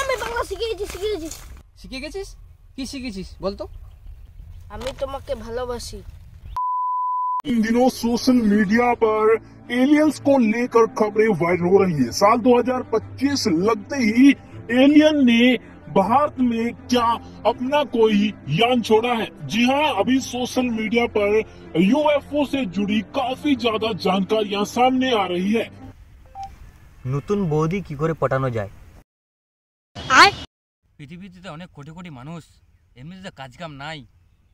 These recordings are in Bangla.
আমি বাংলা শিখে গেছি। শিখে গেছিস? কি শিখেছিস বলতো? আমি তোমাকে ভালোবাসি। इन दिनों सोशल मीडिया पर एलियंस को लेकर खबरें वायरल हो रही है। साल 2025 लगते ही एलियन ने भारत में क्या अपना कोई यान छोड़ा है? जी हाँ, अभी सोशल मीडिया पर यूएफओ से जुड़ी काफी ज्यादा जानकारियां सामने आ रही है। নতুন বৌদি কি করে পটানো যায়? পৃথিবীতে অনেক কোটি কোটি মানুষ, এমনিতে কাজ কাম নাই,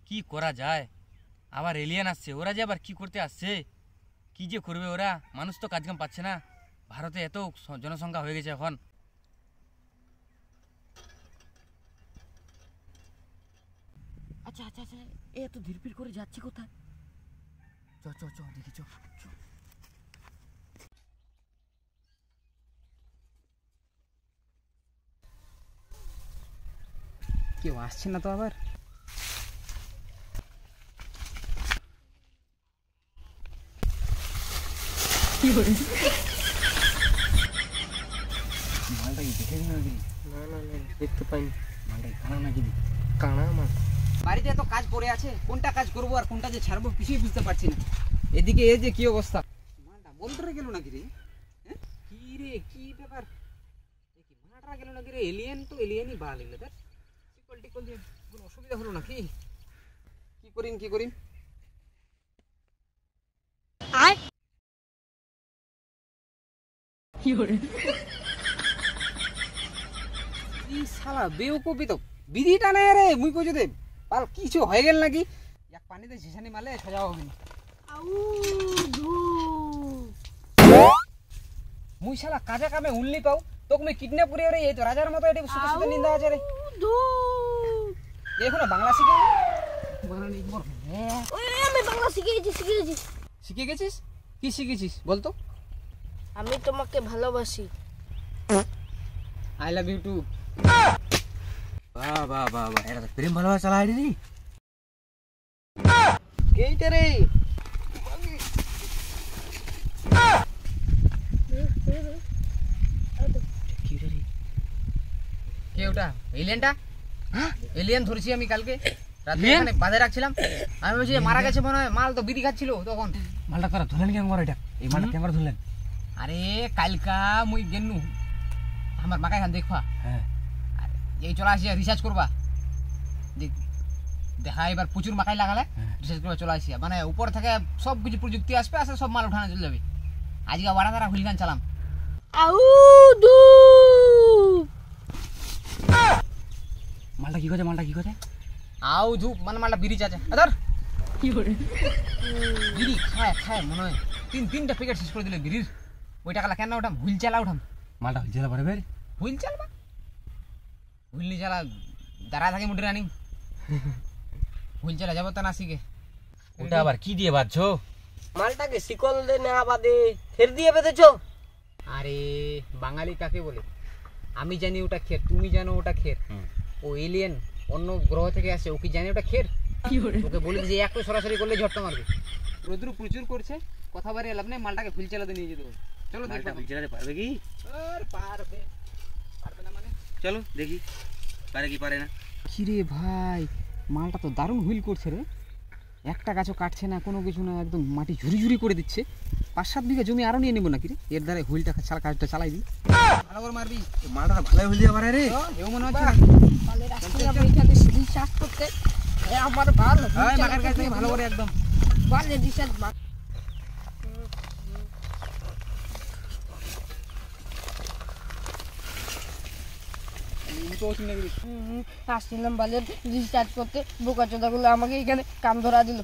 কি করা যায়? আবার এলিয়েন আসছে, ওরা যে আবার কি করতে আসছে, কি যে করবে ওরা? মানুষ তো কাজ কাম পাচ্ছে না, ভারতে এত জনসংখ্যা হয়ে গেছে এখন। আচ্ছা আচ্ছা আচ্ছা, এত ধীরপির করে যাচ্ছি কোথায়? চ চ চ দেখি, চ চ। কেউ আসছে না তো আবার? মালটা কি দেখে নাকি? না দেখতে পাইনি। মালটা কানা নাকি? কানা মাল। বাড়িতে এত কাজ পড়ে আছে, কোনটা কাজ করবো আর কোনটা যে ছাড়বো কিছুই বুঝতে পারছি না। এদিকে এই যে কি অবস্থা, মালটা বলতে গেল নাকি রে? হ্যাঁ কি রে, কি ব্যাপার? মালটা গেল নাকি রে? এলিয়েন তো এলিয়েনই বাড়া লাগলো। তার টিকল টিকল দিয়ে কোনো অসুবিধা হলো নাকি? কি করিম কি করিম? এই শালা বেউকুফি তো বিধিটা নাই রে। মুই কইছো দে পাল কিছু হয়ে গেল নাকি? এক পানিতে ঝিসানি মারলে সোজা হবে না। মুই শালা কাজে কামে উনলি পাও, তোকে মুই কিডন্যাপ করে রে। এই তো রাজার মতো এটি সুখে সুখে নিন্দা আছে রে। এখনো বাংলা শিখে আমি বাংলা শিখে গেছি। শিখে গেছিস? কি শিখেছিস বলতো? আমি তোমাকে ভালোবাসি। I love you too. বাহ বাহ বাহ বাহ, এটা তো প্রেম ভালোবাসা চালা আইডি রে। কেইটা রে? কে ওটা? এলিয়েনটা? হ্যাঁ এলিয়েন ধরেছি আমি কালকে রাতে এখানে বাঁধে রাখছিলাম। আমি বলছি মারা গেছে মনে হয়, মাল তো বিড়ি খাচ্ছিল তখন। মালটা তারা ধরলেন কেন এটা? এই মালটা কেন ধরলেন? আরে কালকা মুই গেনু আমার মাকাই খান দেখবা। হ্যাঁ এই চলে আসি রিসার্চ করবা, দেখা এবার প্রচুর মাকাই লাগালে রিসার্চ করবা চলে আসি। মানে উপর থেকে সব কিছু প্রযুক্তি আসবে, আসে সব মাল উঠানো চলে যাবে। আজকে ওয়ারা তারা হুলিগান চালাম। মালটা কি করে? আউ ধূপ মানে মালটা বিড়ি চাচা আদর বিড়ি খায় মনে হয় তিনটা প্যাকেট শেষ করে দিলে বিড়ির। ওই টাকালা কেন উঠাম? হুইল চালা উঠাম। মালটা জেলা পারে বের হুইল চালবা, হুইল নি চালা দাঁড়া থাকে মুটে রানিং। হুইল চালা যাবো তা না শিখে। ওটা আবার কি দিয়ে বাঁধছো? মালটাকে শিকল দিয়ে নেওয়া বাদে ফের দিয়ে বেঁধেছো? আরে বাঙালি কাকে বলে? আমি জানি ওটা খের, তুমি জানো ওটা খের। ও এলিয়েন অন্য গ্রহ থেকে আসে, ও কি জানি ওটা খের? ওকে বলে যে একটু সরাসরি করলে ঝট্টা মারবে। রোদ্রু প্রচুর করছে, কথা বাড়িয়ে লাভ নেই, মালটাকে হুইল চালাতে নিয়ে যেতে হবে। চলো দেখো হুইল চালাতে পারবে কি? আর পারবে না মানে? চলো দেখি পারে কি পারে না। কিরে ভাই, মালটা তো দারুণ হুইল করছে রে। একটা গাছও কাটছে না, কোনো কিছু না, একদম মাটি ঝুরি ঝুরি করে দিচ্ছে। 5-7 বিঘা জমি আরো নিয়ে নেবো নাকি রে? এর দ্বারা হুইলটা কাজটা চালাই দিই। ভালো করে মারবি, মালটা ভালো হুইল দিয়ে পারে রে। এও মনে হচ্ছে রিসার্চ করতে আমার ভালো মাকার কাছ থেকে ভালো করে একদম ভালো রিসার্চ। আসছিলাম বাজার রিসার্চ করতে, বোকা চোদাগুলো আমাকে এখানে কাম ধরা দিল।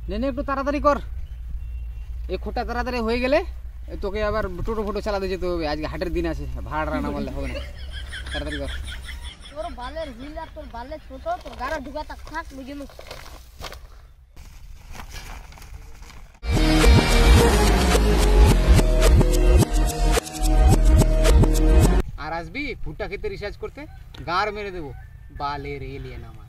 নেনে একটু তাড়াতাড়ি কর, এই খোটা তাড়াতাড়ি হয়ে গেলে তোকে আবার টোটো ফোটো চালাতে যেতে হবে। আজকে হাটের দিন আছে, ভাড়া রান্না করলে হবে না। তাড়াতাড়ি কর। তোর বালের হুইল আর তোর বালের ছোট, তোর গাড়া ঢুকা থাক বুঝিনি। আর আসবি ভুট্টা খেতে রিসার্চ করতে, গাড় মেরে দেবো। বালের এলিয়েন আমার।